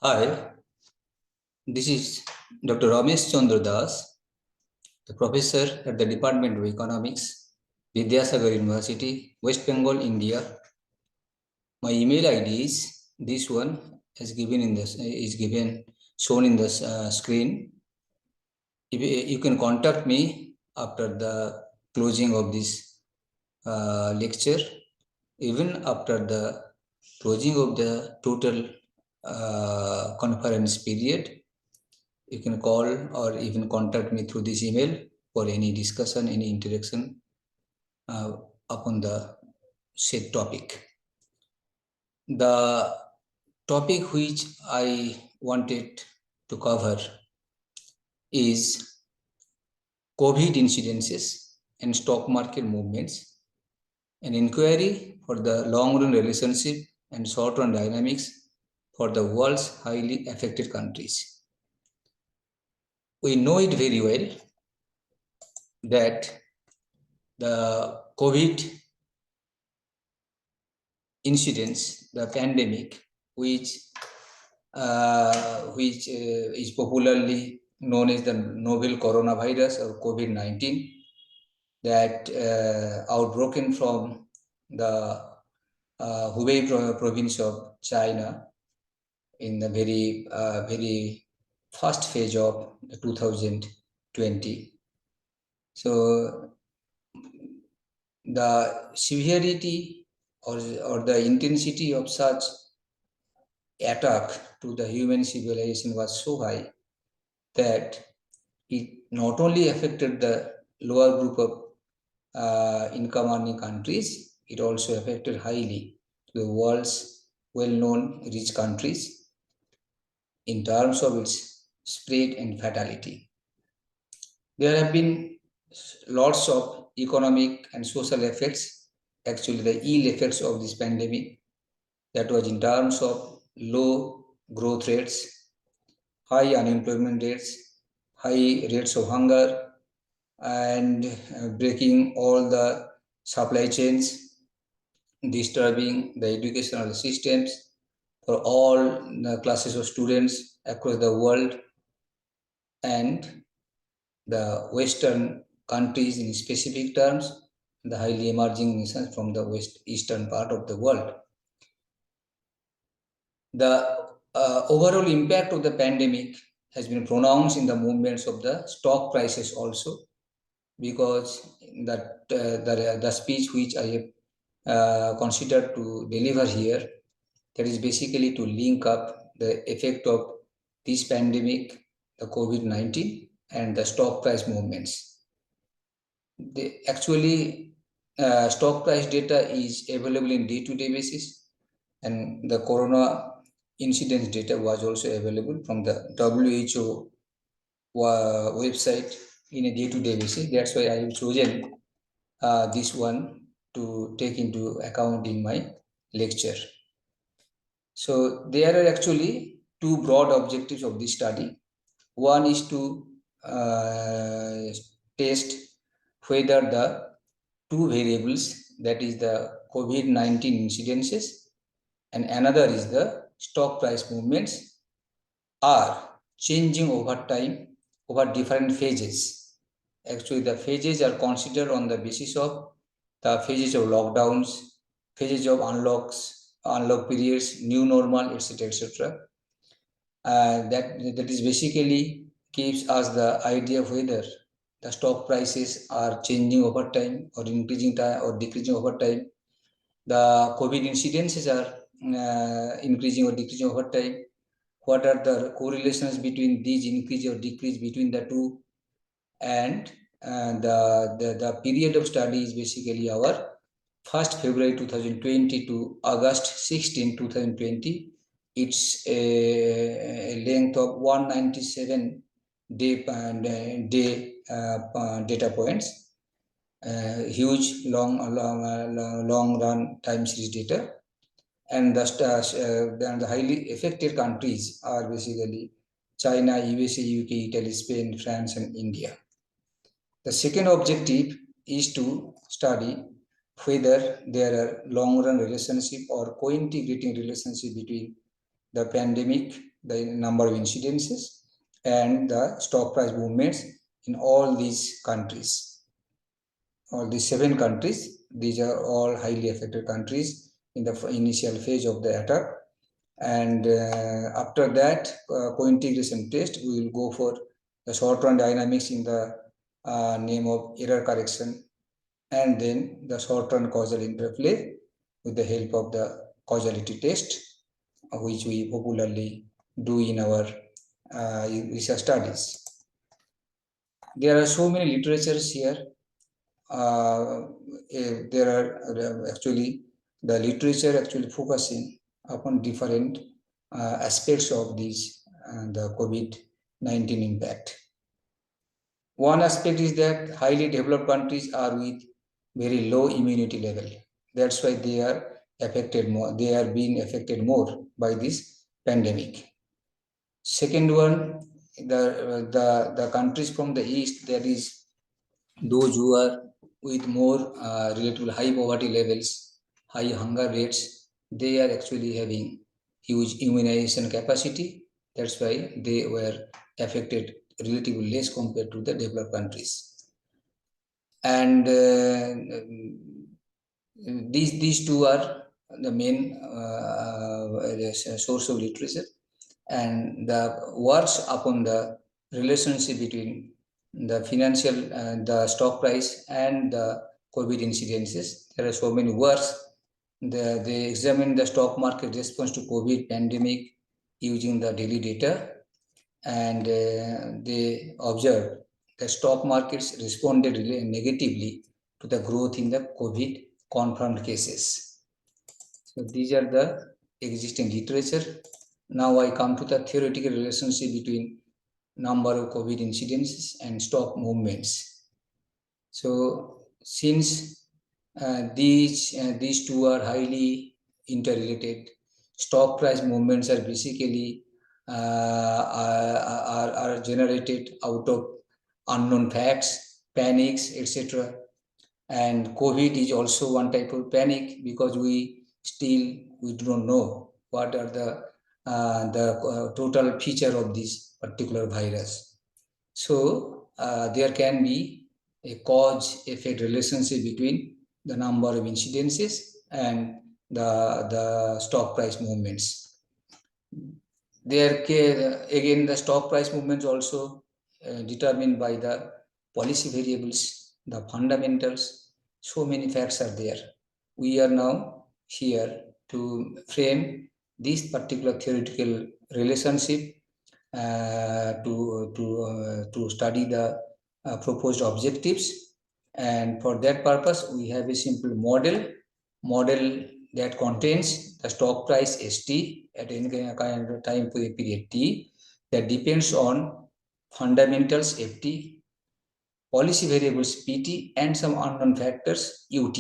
Hi, this is Dr. Ramesh Chandra, the professor at the Department of Economics, Vidyasagar University, West Bengal, India. My email ID is this one, as given in this is given shown in the screen. You can contact me after the closing of this lecture, even after the closing of the total conference period. You can call or even contact me through this email for any discussion, any interaction upon the said topic. The topic which I wanted to cover is COVID incidences and stock market movements, an inquiry for the long-run relationship and short-run dynamics for the world's highly affected countries. We know it very well that the COVID incidents, the pandemic, which is popularly known as the novel coronavirus or COVID-19, that outbroken from the Hubei province of China in the very first phase of 2020. So the severity or the intensity of such attack to the human civilization was so high that it not only affected the lower group of income earning countries, it also affected highly the world's well-known rich countries in terms of its spread and fatality. There have been lots of economic and social effects, actually the ill effects of this pandemic, that was in terms of low growth rates, high unemployment rates, high rates of hunger, and breaking all the supply chains, disturbing the educational systems for all the classes of students across the world, and the Western countries in specific terms, the highly emerging nations from the eastern part of the world. The overall impact of the pandemic has been pronounced in the movements of the stock prices also, because the speech which I have considered to deliver here, that is basically to link up the effect of this pandemic, the COVID-19, and the stock price movements. Actually, stock price data is available in day-to-day basis, and the corona incidence data was also available from the WHO website in a day-to-day basis. That's why I have chosen this one to take into account in my lecture. So there are actually two broad objectives of this study. One is to test whether the two variables, that is the COVID-19 incidences and another is the stock price movements, are changing over time, over different phases. Actually, the phases are considered on the basis of the phases of lockdowns, phases of unlock periods, new normal, etc., etc. That is basically gives us the idea of whether the stock prices are changing over time or increasing time or decreasing over time. The COVID incidences are increasing or decreasing over time. What are the correlations between these increase or decrease between the two? And the period of study is basically our 1st February 2020 to August 16, 2020. It's a length of 197 day data points. Huge long run time series data, and the highly affected countries are basically China, USA, UK, Italy, Spain, France, and India. The second objective is to study whether there are long-run relationship or co-integrating relationship between the pandemic, the number of incidences, and the stock price movements in all these countries. All these 7 countries, these are all highly affected countries in the initial phase of the attack. And after that co-integration test, we will go for the short-run dynamics in the name of error correction, and then the short-run causal interplay with the help of the causality test, which we popularly do in our research studies. There are so many literatures here. There are actually the literature actually focusing upon different aspects of this the COVID-19 impact. One aspect is that highly developed countries are with very low immunity level. That's why they are affected more. They are being affected more by this pandemic. Second one, the countries from the east, that is those who are with more relatively high poverty levels, high hunger rates, they are actually having huge immunization capacity. That's why they were affected relatively less compared to the developed countries. And these two are the main source of literature, and the works upon the relationship between the financial the stock price and the COVID incidences. There are so many works. They examine the stock market response to COVID pandemic using the daily data, and they observed the stock markets responded really negatively to the growth in the COVID confirmed cases. So these are the existing literature. Now I come to the theoretical relationship between number of COVID incidences and stock movements. So since these two are highly interrelated, stock price movements are basically are generated out of unknown facts, panics, etc. And COVID is also one type of panic, because we do not know what are the total feature of this particular virus. So there can be a cause-effect relationship between the number of incidences and the stock price movements. There again, the stock price movements also determined by the policy variables, the fundamentals. So many facts are there. We are now here to frame this particular theoretical relationship to study the proposed objectives. And for that purpose, we have a simple model that contains the stock price ST at any kind of time period T, that depends on fundamentals FT, policy variables PT, and some unknown factors UT.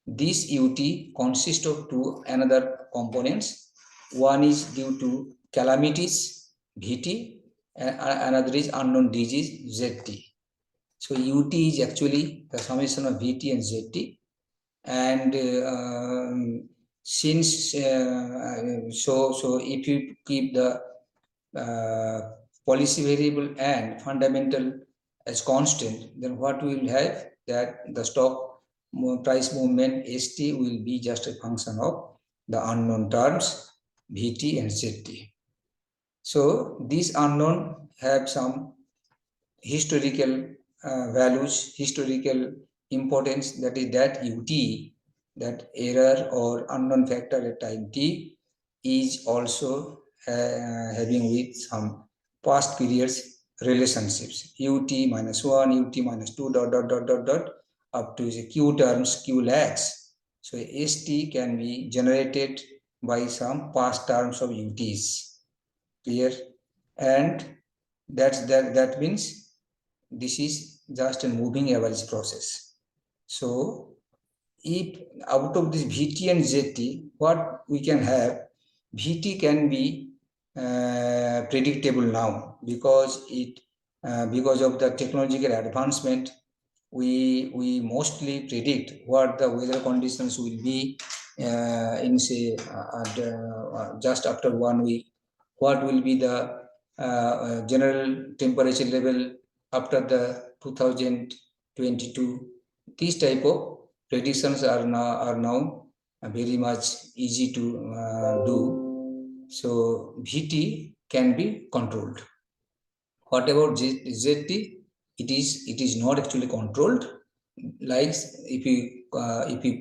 This UT consists of two another components. One is due to calamities VT, and another is unknown disease ZT. So UT is actually the summation of VT and ZT. And since so if you keep the policy variable and fundamental as constant, then what we will have, that the stock price movement ST will be just a function of the unknown terms VT and ZT. So these unknown have some historical values, historical importance, that is that UT, that error or unknown factor at time T, is also having with some past periods relationships, UT minus 1, UT minus 2, dot, up to the Q terms, Q lags. So ST can be generated by some past terms of UTs. Clear? And that means this is just a moving average process. So if out of this VT and ZT, what we can have, VT can be predictable now, because because of the technological advancement, we mostly predict what the weather conditions will be in say just after 1 week, what will be the general temperature level after the 2022. These type of predictions are now very much easy to do. So VT can be controlled. What about ZT? It is not actually controlled. Like if you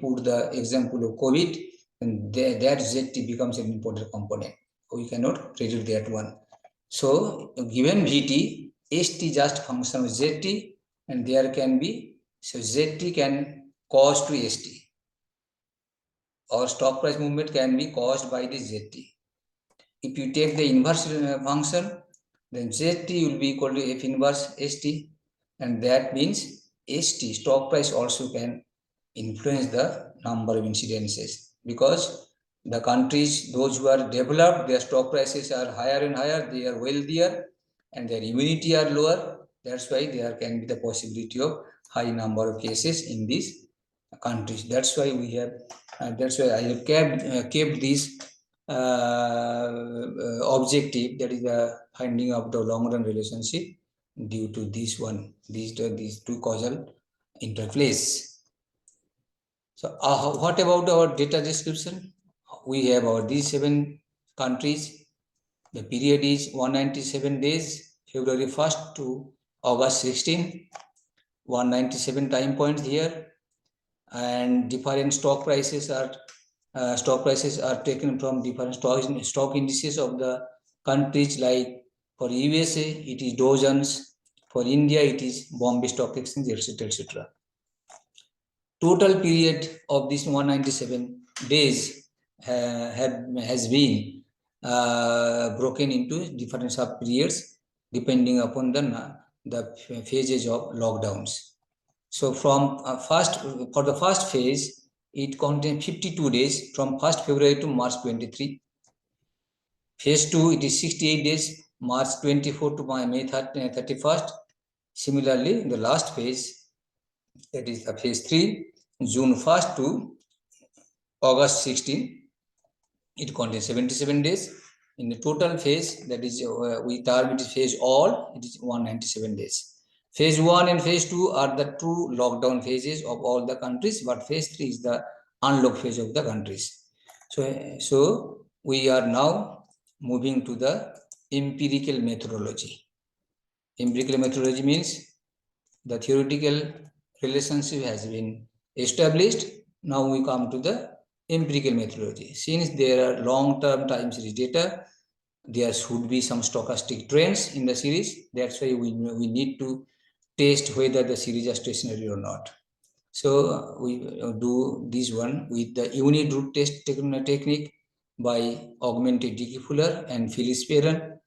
put the example of COVID, then that ZT becomes an important component. We cannot predict that one. So given VT, ST just function with ZT, and there can be, so ZT can cause to ST, or stock price movement can be caused by the ZT. If you take the inverse function, then ZT will be equal to F inverse ST, and that means ST, stock price, also can influence the number of incidences, because the countries, those who are developed, their stock prices are higher and higher, they are wealthier, and their immunity are lower. That's why there can be the possibility of high number of cases in these countries. That's why we have, that's why I have kept this objective, that is the finding of the long run relationship due to this one, these two causal interplays. So what about our data description? We have our these 7 countries. The period is 197 days, February 1st to August 16, 197 time points here, and different stock prices are taken from different stock indices of the countries. Like for USA, it is Dow Jones. For India, it is Bombay Stock Exchange, etc., etc. Total period of this 197 days has been broken into different sub periods depending upon the phases of lockdowns. So from for the first phase, it contains 52 days from 1st February to March 23. Phase 2, it is 68 days, March 24 to May 31st. Similarly, the last phase, that is the phase 3, June 1st to August 16, it contains 77 days. In the total phase, that is we term it is phase all, it is 197 days. Phase 1 and phase 2 are the true lockdown phases of all the countries, but phase 3 is the unlock phase of the countries. So we are now moving to the empirical methodology. Empirical methodology means the theoretical relationship has been established. Now we come to the empirical methodology. Since there are long-term time series data, there should be some stochastic trends in the series. That's why we need to test whether the series are stationary or not. So we do this one with the unit root test technique by augmented Dickey-Fuller and Phyllis Perrin.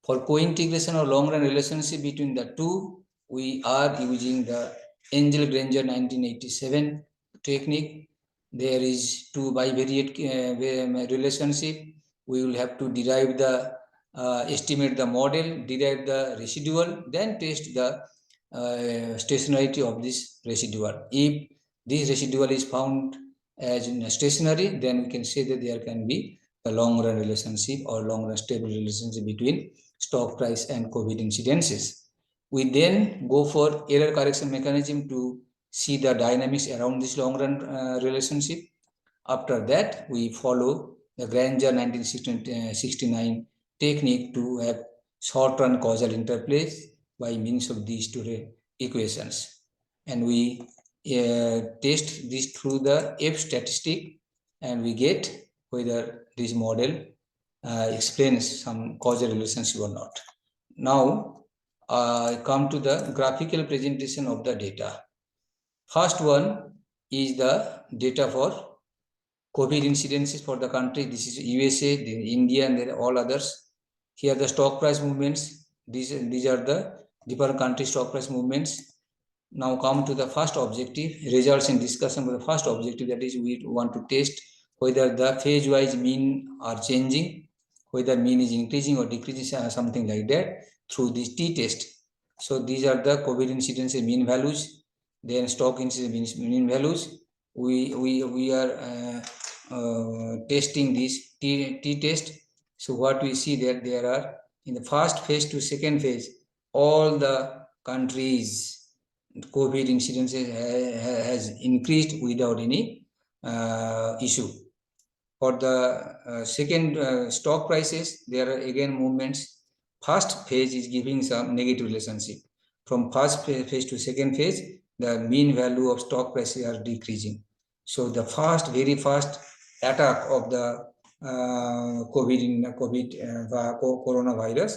For co-integration or long-run relationship between the two, we are using the Angel Granger 1987 technique. There is two bivariate relationship. We will have to derive the estimate the model, derive the residual, then test the stationarity of this residual. If this residual is found as stationary, then we can say that there can be a long-run relationship or long-run stable relationship between stock price and COVID incidences. We then go for error correction mechanism to see the dynamics around this long-run relationship. After that, we follow the Granger 1969 technique to have short-run causal interplays by means of these two equations. And we test this through the F statistic, and we get whether this model explains some causal relationship or not. Now, I come to the graphical presentation of the data. First one is the data for COVID incidences for the country. This is USA, then India, and then all others. Here the stock price movements. These are the different country stock price movements. Now come to the first objective, results and discussion for the first objective, that is we want to test whether the phase-wise mean are changing, whether mean is increasing or decreasing, something like that, through this t-test. So these are the COVID incidence mean values, then stock incidence mean values. We are testing this t-test. So what we see that there are in the first phase to second phase, all the countries COVID incidences has increased without any issue. For the second stock prices, there are again movements. First phase is giving some negative relationship. From first phase to second phase, the mean value of stock prices are decreasing. So the very fast attack of the coronavirus,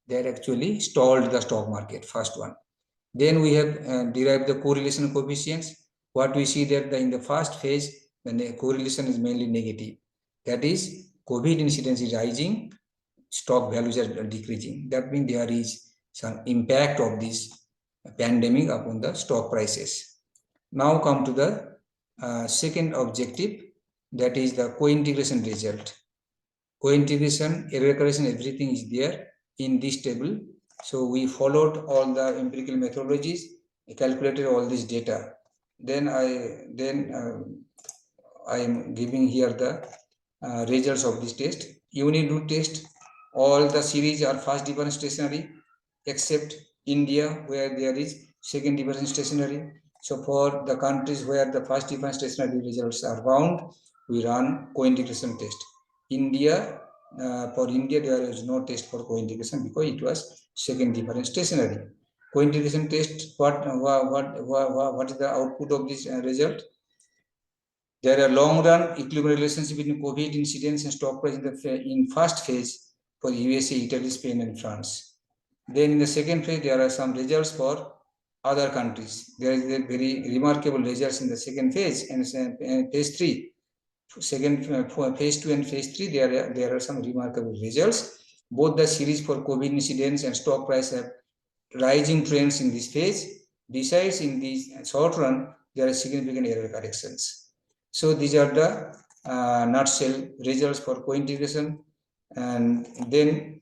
that actually stalled the stock market, first one. Then we have derived the correlation coefficients. What we see that in the first phase, the correlation is mainly negative. That is, COVID incidence is rising, stock values are decreasing. That means there is some impact of this pandemic upon the stock prices. Now come to the second objective, that is the co-integration result. Co-integration, error correction, everything is there in this table. So we followed all the empirical methodologies, calculated all this data. Then I am giving here the results of this test. You need to test all the series are first difference stationary, except India, where there is second difference stationary. So for the countries where the first difference stationary results are found, we run co-integration test. For India, there is no test for co-integration because it was second difference stationary. Co-integration test, what is the output of this result? There are long-run equilibrium relationship between COVID incidence and stock price in first phase for USA, Italy, Spain, and France. Then in the second phase, there are some results for other countries. There is a very remarkable results in the second phase and phase 3. Phase 2 and phase 3, there are some remarkable results. Both the series for COVID incidence and stock price have rising trends in this phase. Besides, in the short run, there are significant error corrections. So these are the nutshell results for co-integration. And then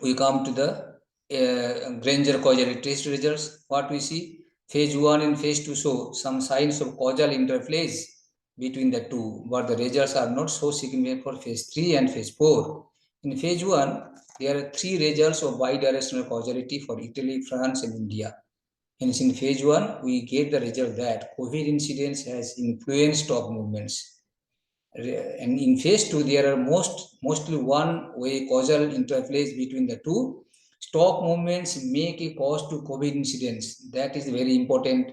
we come to the Granger causality test results. What we see, phase 1 and phase 2 show some signs of causal interplays between the two, but the results are not so significant for phase 3 and phase 4. In phase 1, there are 3 results of bidirectional causality for Italy, France, and India. Hence, in phase 1, we get the result that COVID incidence has influenced stock movements. And in phase 2, there are mostly one-way causal interplays between the two. Stock movements make a cause to COVID incidence. That is very important,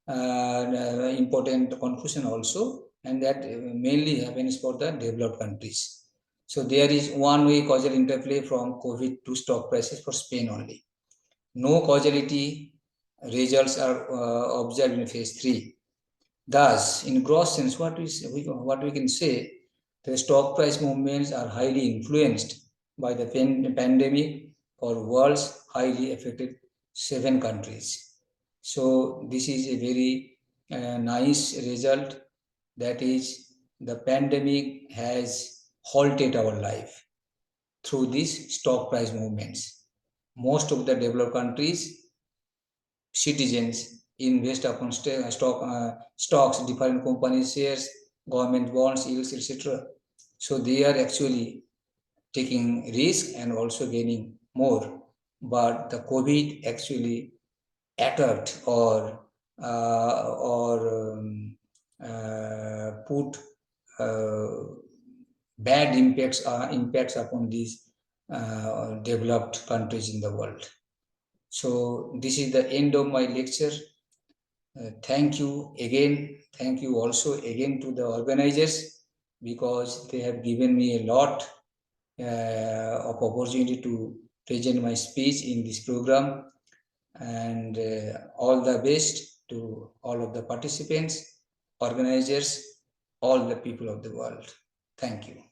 important conclusion also, and that mainly happens for the developed countries. So there is one-way causal interplay from COVID to stock prices for Spain only. No causality results are observed in phase 3. Thus, in gross sense, what we can say, the stock price movements are highly influenced by the pandemic for world's highly affected 7 countries. So this is a very nice result. That is, the pandemic has halted our life through these stock price movements. Most of the developed countries, citizens invest upon stocks, different companies shares, government bonds, yields, etc. So they are actually taking risk and also gaining more. But the COVID actually attacked or put bad impacts upon these developed countries in the world. So this is the end of my lecture. Thank you again. Thank you also again to the organizers, because they have given me a lot of opportunity to present my speech in this program. And all the best to all of the participants, organizers, all the people of the world. Thank you.